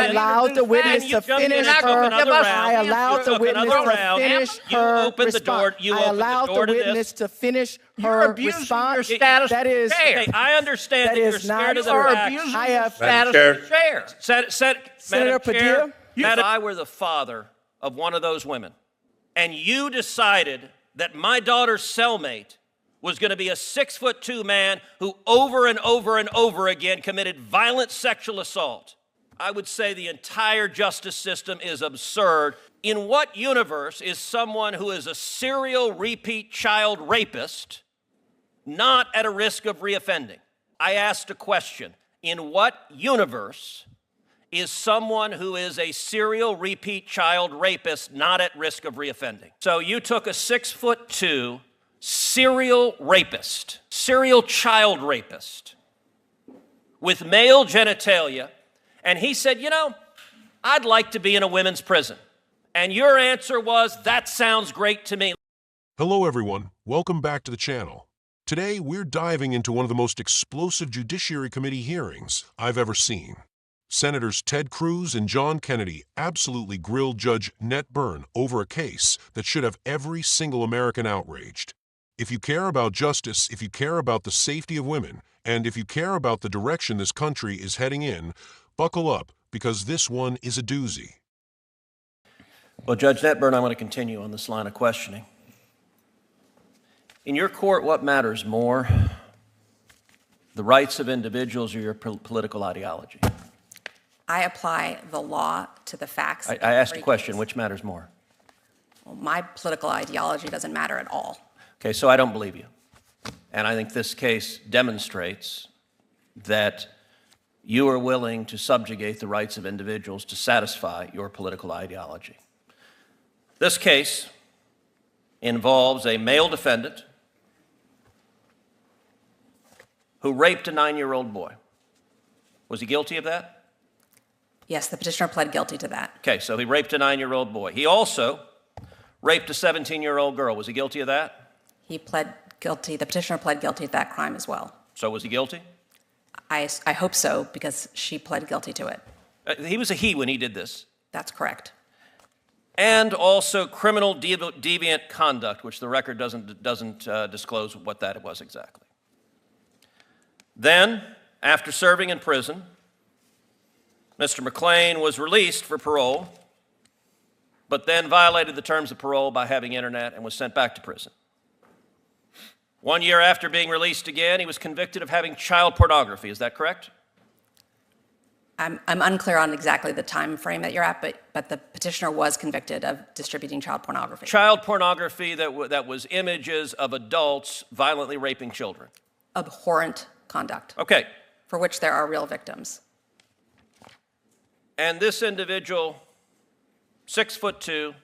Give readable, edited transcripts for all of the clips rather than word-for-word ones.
allowed the witness to finish her. I allowed the witness to finish her response. I allowed the witness to finish her response. That is, okay, I understand that you're scared of the facts. I have status of the chair. Senator Padilla. If I were the father of one of those women, and you decided that my daughter's cellmate was going to be a 6'2" man who over and over and over again committed violent sexual assault, I would say the entire justice system is absurd. In what universe is someone who is a serial repeat child rapist not at a risk of reoffending? I asked a question. In what universe is someone who is a serial repeat child rapist not at risk of reoffending? So you took a 6'2" serial rapist, serial child rapist with male genitalia, and he said, you know, I'd like to be in a women's prison. And your answer was, that sounds great to me. Hello everyone, welcome back to the channel. Today we're diving into one of the most explosive Judiciary Committee hearings I've ever seen. Senators Ted Cruz and John Kennedy absolutely grilled Judge Netburn over a case that should have every single American outraged. If you care about justice, if you care about the safety of women, and if you care about the direction this country is heading in, buckle up, because this one is a doozy. Well, Judge Netburn, I want to continue on this line of questioning. In your court, what matters more, the rights of individuals or your political ideology? I apply the law to the facts. I asked a question, which matters more? Well, my political ideology doesn't matter at all. Okay, so I don't believe you. And I think this case demonstrates that you are willing to subjugate the rights of individuals to satisfy your political ideology. This case involves a male defendant who raped a 9-year-old boy. Was he guilty of that? Yes, the petitioner pled guilty to that. Okay, so he raped a 9-year-old boy. He also raped a 17-year-old girl. Was he guilty of that? He pled guilty, the petitioner pled guilty to that crime as well. So was he guilty? I hope so, because she pled guilty to it. He was a he when he did this. That's correct. And also criminal deviant conduct, which the record doesn't disclose what that was exactly. Then, after serving in prison, Mr. McClain was released for parole, but then violated the terms of parole by having internet and was sent back to prison. 1 year after being released again, he was convicted of having child pornography. Is that correct? I'm unclear on exactly the time frame that you're at, but the petitioner was convicted of distributing child pornography. Child pornography that was images of adults violently raping children. Abhorrent conduct. Okay. For which there are real victims. And this individual, 6'2",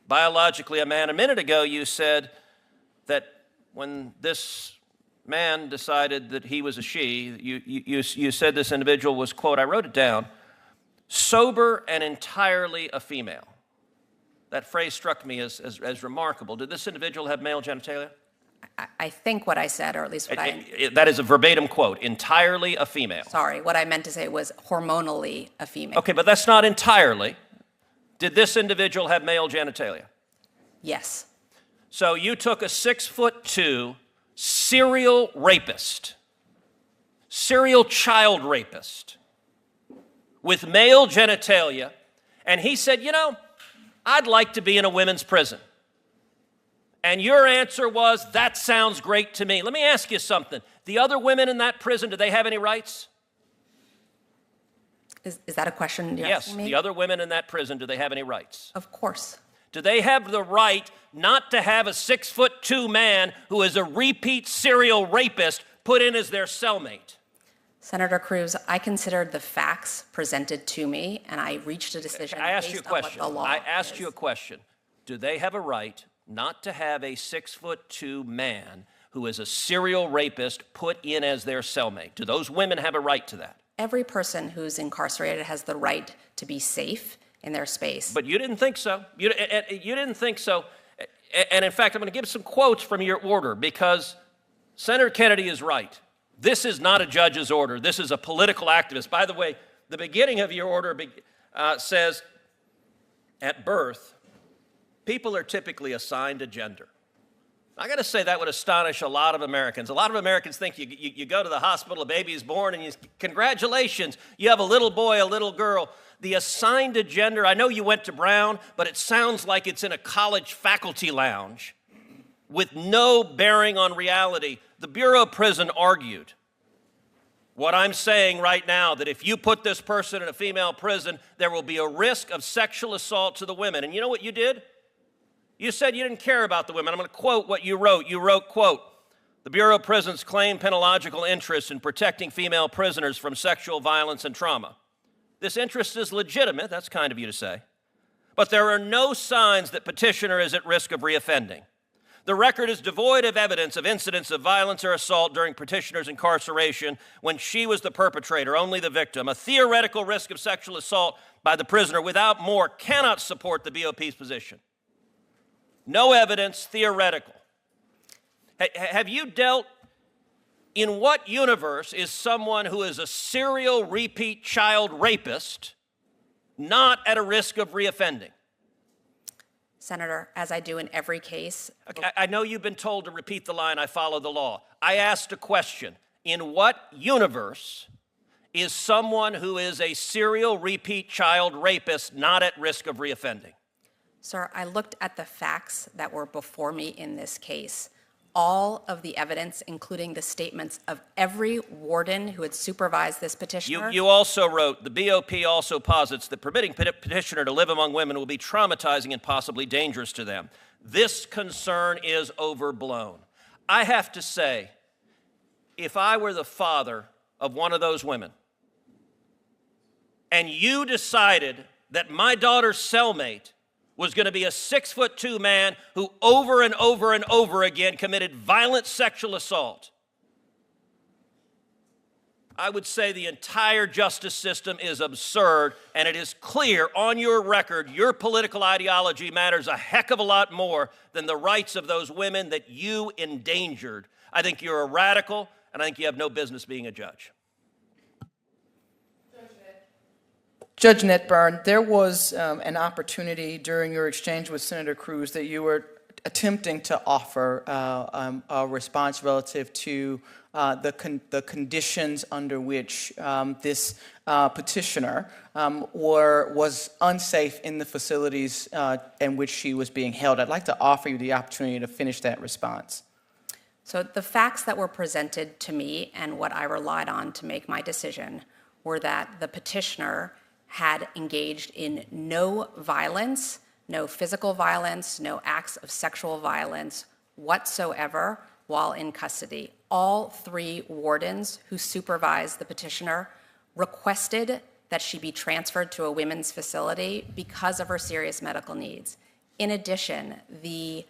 biologically a man. A minute ago you said that when this man decided that he was a she, you said this individual was, quote, I wrote it down, sober and entirely a female. That phrase struck me as remarkable. Did this individual have male genitalia? I think what I said, or at least what that is a verbatim quote, entirely a female. Sorry, what I meant to say was hormonally a female. Okay, but that's not entirely. Did this individual have male genitalia? Yes. So you took a 6'2" serial rapist, serial child rapist with male genitalia, and he said, you know, I'd like to be in a women's prison. And your answer was, that sounds great to me. Let me ask you something. The other women in that prison, do they have any rights? Is that a question you're yes, asking me? The other women in that prison, do they have any rights? Of course. Do they have the right not to have a 6'2" man who is a repeat serial rapist put in as their cellmate? Senator Cruz, I considered the facts presented to me, and I reached a decision based on what the law is. I asked you a question. Do they have a right not to have a 6'2" man who is a serial rapist put in as their cellmate? Do those women have a right to that? Every person who's incarcerated has the right to be safe in their space. But you didn't think so. You didn't think so. And in fact, I'm going to give some quotes from your order because Senator Kennedy is right. This is not a judge's order. This is a political activist. By the way, The beginning of your order says, at birth, people are typically assigned a gender. I got to say that would astonish a lot of Americans. A lot of Americans think you go to the hospital, a baby is born, and congratulations, you have a little boy, a little girl. The assigned a gender, I know you went to Brown, but it sounds like it's in a college faculty lounge with no bearing on reality. The Bureau of Prison argued what I'm saying right now, that if you put this person in a female prison, there will be a risk of sexual assault to the women. And you know what you did? You said you didn't care about the women. I'm going to quote what you wrote. You wrote, quote, "The Bureau of Prisons claim penological interest in protecting female prisoners from sexual violence and trauma. This interest is legitimate," that's kind of you to say, "but there are no signs that petitioner is at risk of reoffending. The record is devoid of evidence of incidents of violence or assault during petitioner's incarceration when she was the perpetrator, only the victim. A theoretical risk of sexual assault by the prisoner without more cannot support the BOP's position. No evidence, theoretical." Have you dealt, in what universe is someone who is a serial repeat child rapist not at a risk of reoffending? Senator, as I do in every case. Okay, I know you've been told to repeat the line, "I follow the law." I asked a question. In what universe is someone who is a serial repeat child rapist not at risk of reoffending? Sir, I looked at the facts that were before me in this case. All of the evidence, including the statements of every warden who had supervised this petitioner. You also wrote, "The BOP also posits that permitting petitioner to live among women will be traumatizing and possibly dangerous to them. This concern is overblown." I have to say, if I were the father of one of those women, and you decided that my daughter's cellmate was going to be a 6'2" man who over and over and over again committed violent sexual assault, I would say the entire justice system is absurd, and it is clear on your record your political ideology matters a heck of a lot more than the rights of those women that you endangered. I think you're a radical, and I think you have no business being a judge. Judge Netburn, there was an opportunity during your exchange with Senator Cruz that you were attempting to offer a response relative to the conditions under which this petitioner was unsafe in the facilities in which she was being held. I'd like to offer you the opportunity to finish that response. So the facts that were presented to me and what I relied on to make my decision were that the petitioner had engaged in no violence, no physical violence, no acts of sexual violence whatsoever while in custody. All three wardens who supervised the petitioner requested that she be transferred to a women's facility because of her serious medical needs. In addition, the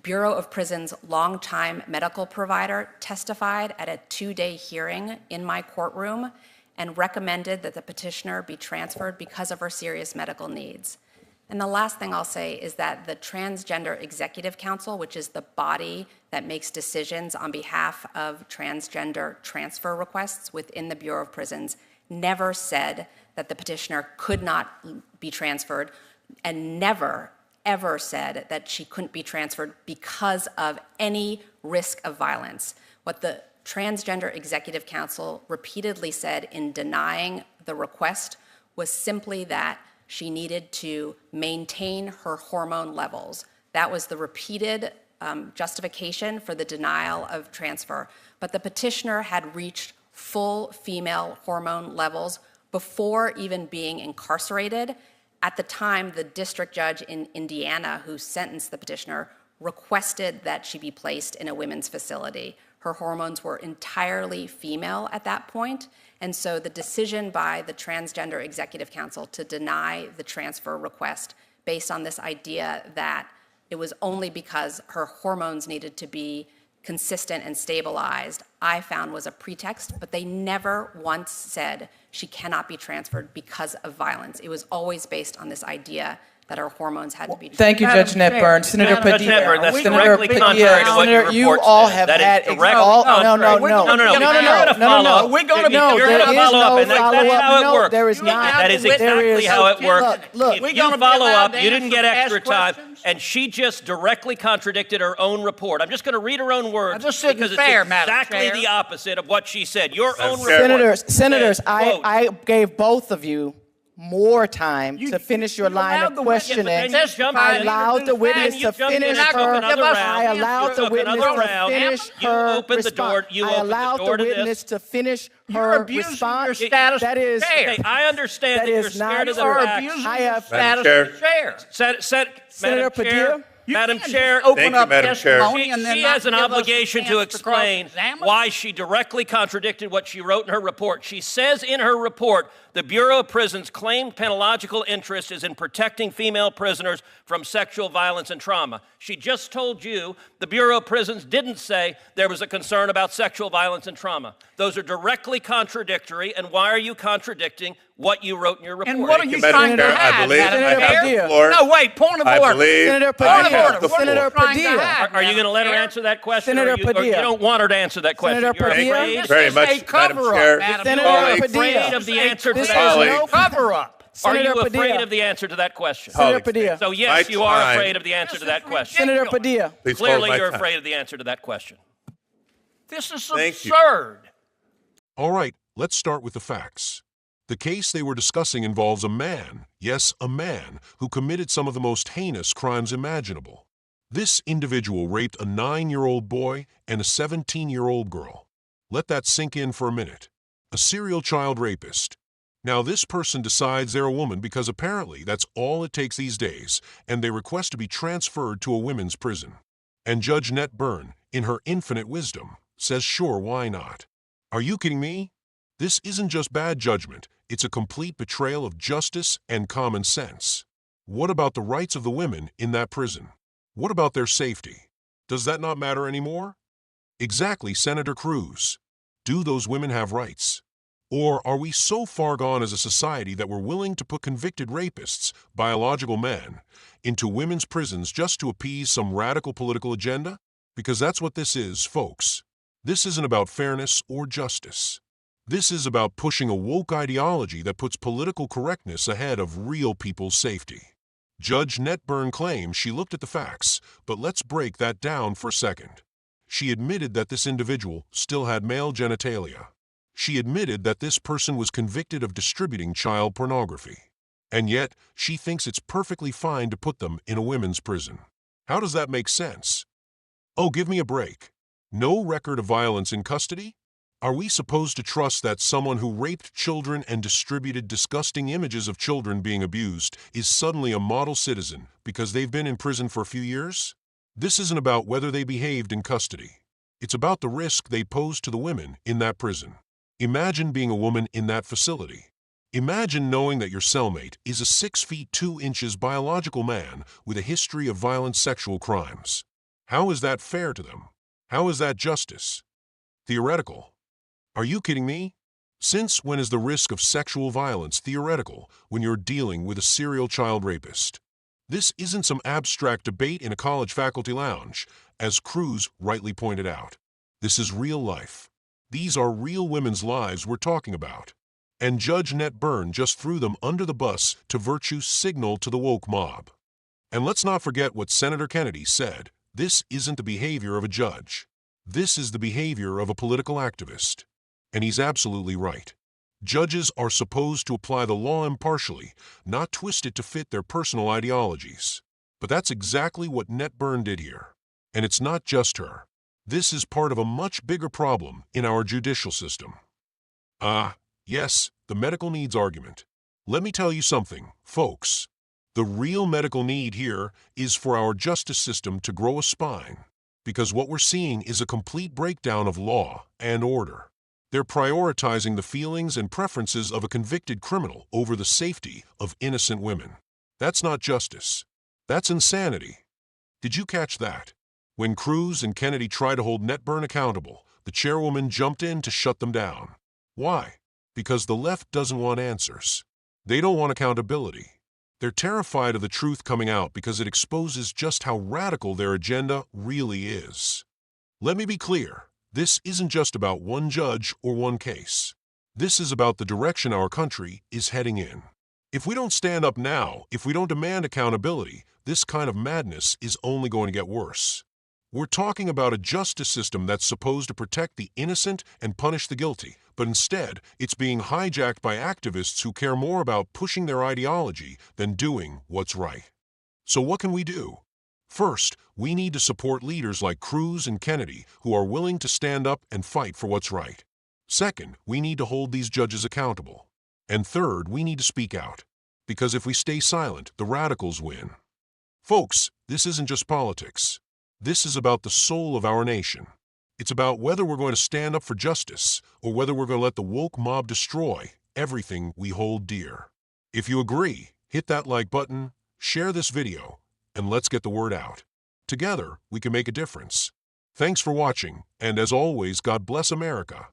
Bureau of Prisons' longtime medical provider testified at a 2-day hearing in my courtroom and recommended that the petitioner be transferred because of her serious medical needs. And the last thing I'll say is that the Transgender Executive Council, which is the body that makes decisions on behalf of transgender transfer requests within the Bureau of Prisons, never said that the petitioner could not be transferred, and never, ever said that she couldn't be transferred because of any risk of violence. What the Transgender Executive Council repeatedly said in denying the request was simply that she needed to maintain her hormone levels. That was the repeated justification for the denial of transfer. But the petitioner had reached full female hormone levels before even being incarcerated. At the time, the district judge in Indiana who sentenced the petitioner requested that she be placed in a women's facility. Her hormones were entirely female at that point, and so the decision by the Transgender Executive Council to deny the transfer request based on this idea that it was only because her hormones needed to be consistent and stabilized, I found was a pretext, but they never once said she cannot be transferred because of violence. It was always based on this idea that her hormones had to be. Thank you, Judge Madam Netburn. Chair, Senator Judge Padilla. Netburn, that's Senator directly Padilla, contrary to what your Senator, you report all says. have That is had directly all, contrary. no, No, you're gonna follow up. We're gonna no, You're there gonna is follow up, no and that's how it follow-up. works. There is You not. That is There exactly is- how it works. Look, If we're you gonna be follow allowed up, to you didn't get ask extra time, questions? and she just directly contradicted her own report. I'm just going to read her own words This isn't because fair, it's Madam exactly Chair. the opposite of what she said. Your own report. Senators, says, quote, I gave both of you more time to finish your line allowed of the witness to questioning. testify I and allowed the introduce witness facts. to finish You're not gonna her. give us I an allowed answer. the witness another to round. finish You her opened the door. response. You I opened the allowed door the to this. witness to finish You're her abusing response. your status That is, as chair. Okay, I understand That that you're is not- scared of You the are facts. abusing I your have- status Madam as chair. Senator Madam Chair, Padilla? You Madam can't Chair, just open Thank you, up Madam Chair. testimony and then she not has an give us a obligation to chance explain cross-examine. why she directly contradicted what she wrote in her report. She says in her report, the Bureau of Prisons' claimed penological interest is in protecting female prisoners from sexual violence and trauma. She just told you the Bureau of Prisons didn't say there was a concern about sexual violence and trauma. Those are directly contradictory, and why are you contradicting what you wrote in your report? And what are Thank you you, Madam trying to Chair. I hide, believe Madam I have Chair? the floor. No, wait, point of I order. believe Senator I Padilla. have the floor. Senator Trying to Padilla. hide, Are you going to let her Madam answer that question, Senator or you Padilla. don't want her to answer that question? Senator You're Padilla. afraid? This very is much, a Madam cover-up, Chair. Madam Senator Chair. Are you Padilla. afraid of the answer to This that? is Colleague. no Cover-up. Are you Senator afraid Padilla. of the answer to that question? Senator Colleagues, Padilla. So yes, My you are time. afraid of the answer to that question. Senator ridiculous. Padilla. Please hold Clearly, my you're time. afraid of the answer to that question. This is Thank you. absurd. All right, let's start with the facts. The case they were discussing involves a man, yes, a man, who committed some of the most heinous crimes imaginable. This individual raped a 9-year-old boy and a 17-year-old girl. Let that sink in for a minute. A serial child rapist. Now, this person decides they're a woman because apparently that's all it takes these days, and they request to be transferred to a women's prison. And Judge Netburn, in her infinite wisdom, says sure, why not? Are you kidding me? This isn't just bad judgment, it's a complete betrayal of justice and common sense. What about the rights of the women in that prison? What about their safety? Does that not matter anymore? Exactly, Senator Cruz. Do those women have rights? Or are we so far gone as a society that we're willing to put convicted rapists, biological men, into women's prisons just to appease some radical political agenda? Because that's what this is, folks. This isn't about fairness or justice. This is about pushing a woke ideology that puts political correctness ahead of real people's safety. Judge Netburn claims she looked at the facts, but let's break that down for a second. She admitted that this individual still had male genitalia. She admitted that this person was convicted of distributing child pornography. And yet, she thinks it's perfectly fine to put them in a women's prison. How does that make sense? Oh, give me a break. No record of violence in custody? Are we supposed to trust that someone who raped children and distributed disgusting images of children being abused is suddenly a model citizen because they've been in prison for a few years? This isn't about whether they behaved in custody. It's about the risk they pose to the women in that prison. Imagine being a woman in that facility. Imagine knowing that your cellmate is a 6 feet 2 inches biological man with a history of violent sexual crimes. How is that fair to them? How is that justice? Theoretical. Are you kidding me? Since when is the risk of sexual violence theoretical when you're dealing with a serial child rapist? This isn't some abstract debate in a college faculty lounge, as Cruz rightly pointed out. This is real life. These are real women's lives we're talking about. And Judge Netburn just threw them under the bus to virtue signal to the woke mob. And let's not forget what Senator Kennedy said. This isn't the behavior of a judge. This is the behavior of a political activist. And he's absolutely right. Judges are supposed to apply the law impartially, not twist it to fit their personal ideologies. But that's exactly what Netburn did here. And it's not just her. This is part of a much bigger problem in our judicial system. Yes, the medical needs argument. Let me tell you something, folks. The real medical need here is for our justice system to grow a spine, because what we're seeing is a complete breakdown of law and order. They're prioritizing the feelings and preferences of a convicted criminal over the safety of innocent women. That's not justice. That's insanity. Did you catch that? When Cruz and Kennedy tried to hold Netburn accountable, the chairwoman jumped in to shut them down. Why? Because the left doesn't want answers. They don't want accountability. They're terrified of the truth coming out because it exposes just how radical their agenda really is. Let me be clear, this isn't just about one judge or one case. This is about the direction our country is heading in. If we don't stand up now, if we don't demand accountability, this kind of madness is only going to get worse. We're talking about a justice system that's supposed to protect the innocent and punish the guilty, but instead, it's being hijacked by activists who care more about pushing their ideology than doing what's right. So what can we do? First, we need to support leaders like Cruz and Kennedy who are willing to stand up and fight for what's right. Second, we need to hold these judges accountable. And third, we need to speak out. Because if we stay silent, the radicals win. Folks, this isn't just politics. This is about the soul of our nation. It's about whether we're going to stand up for justice or whether we're going to let the woke mob destroy everything we hold dear. If you agree, hit that like button, share this video, and let's get the word out. Together, we can make a difference. Thanks for watching, and as always, God bless America.